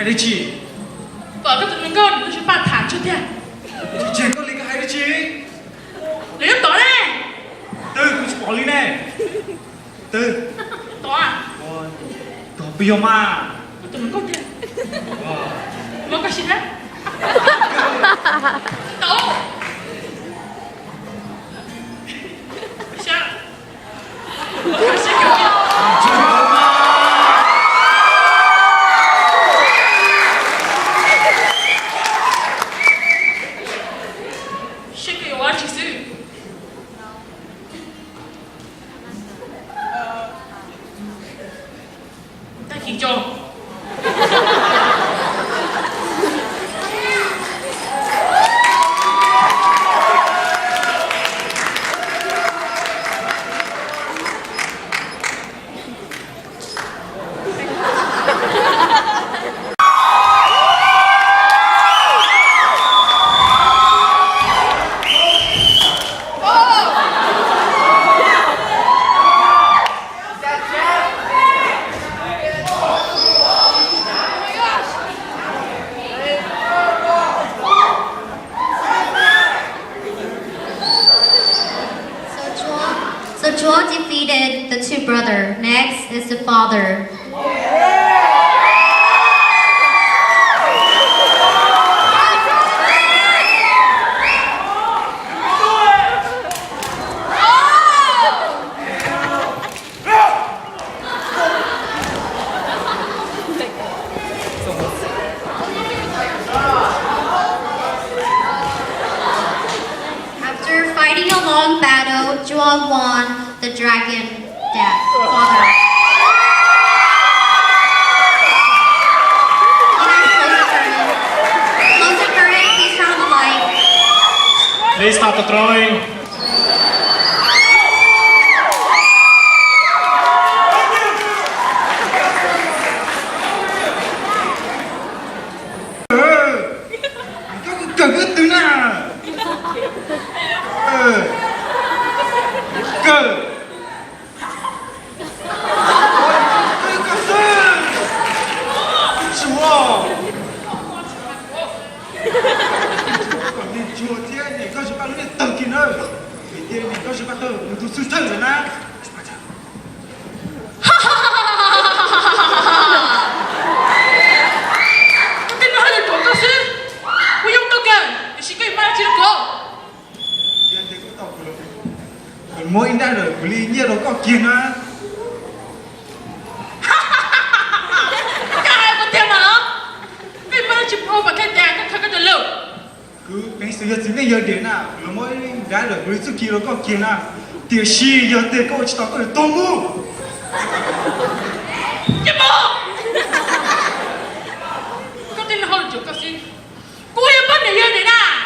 hai đứa chị. Vợ có tụi mình con, tôi sẽ bàn thẳng cho tiền. Chị con lấy cái hai đứa chị. Lấy em tỏ đây. Tư, cô chỉ bỏ đi nè. Tư. Tỏ à? Ôi, tỏ biểu mà. Tụi mình có tiền. Nó có xin hết. Tỏ. Sao? Sao kiểu gì? So Joel defeated the two brothers. Next is the father. After fighting a long battle, Joel won the dragon father. Close the curtain, please turn on the light. Please stop the throwing. Cần cái từ nào? Cơ. Chúa. Còn đi chùa thế này có chúng ta lên tầng kia nữa. Thì thế này có chúng ta tờ một số thân rồi na. Mỗi anh đang ở Bali nhiều đó có kiên á. Cái con tiền mà. Vì mà chụp ô và cái tiền nó không có được. Cứ cái sự hiện chính này giờ đến à, là mỗi gái ở Bali trước kia nó có kiên à. Tiền xì giờ tiền có chỉ tao có được tôm mu. Chụp ô. Có tin hồi chụp cái gì? Cô em bắt này giờ đến à?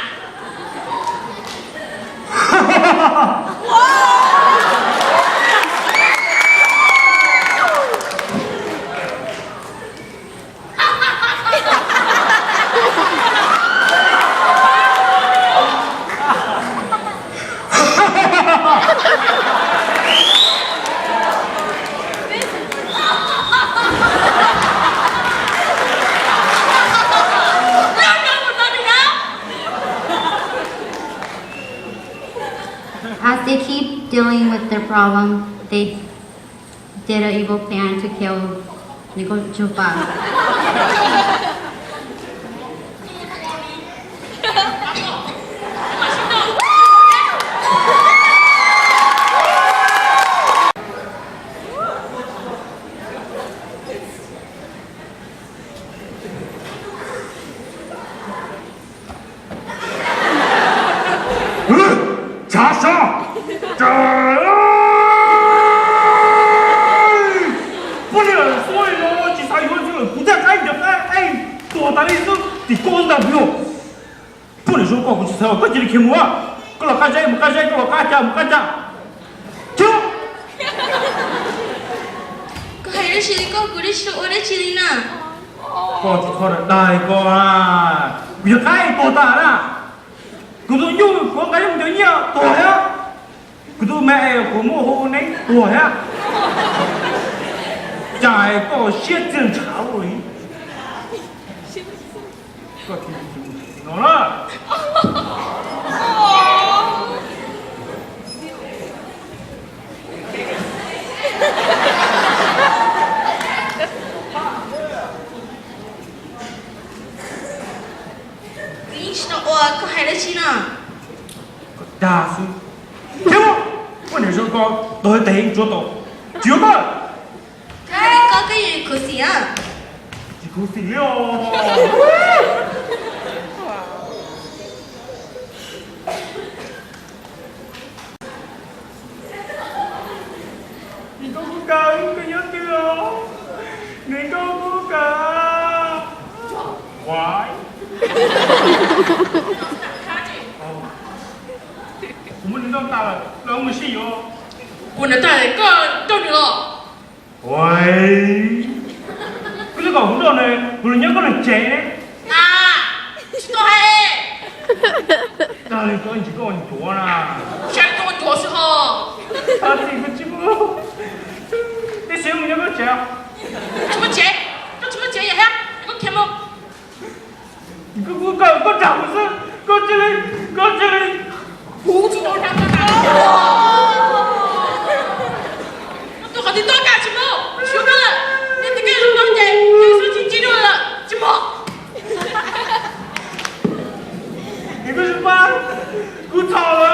As they keep dealing with their problem, they did an evil plan to kill Nicojupa. Trả sao? Trời ơi! Bố này là xôi nó chỉ sai hơn chứ cũng chắc anh được anh tổ ta đi sức thì con đập vô. Bố này số con cũng sao có chỉ khi mua. Có là cá dây một cá dây có là cá chả một cá chả. Chứ? Có hay đấy chị có cứ đi sửa đấy chị nè. Con chỉ con là đài con à. Việc ai tổ ta à? Cứ như con cái không thấy nhiều tuổi á. Cứ mẹ của mô hộ này tuổi á. Chài có siết chân cháo rồi. 了。你是我可害得起呢？大叔，听我，我那时候讲都是答应做到，就个，哎，搞个人可惜啊！一口死了。你都不敢，可要掉，你都不敢，why？我们领导打了，让我们信哟。我那带来个到你了。喂，可是搞不到呢，不是两个人接呢。啊，知道还？哪里说你去跟我做啦？想跟我做时候，他这个节目，你谁没有个接啊？怎么接？这怎么接呀？哈，你给我看么？我咋回事？我这里，不知道他干嘛？都和你多干什么？学个了，你这个人光的，有事情记住了，怎么？你个什么？我操了！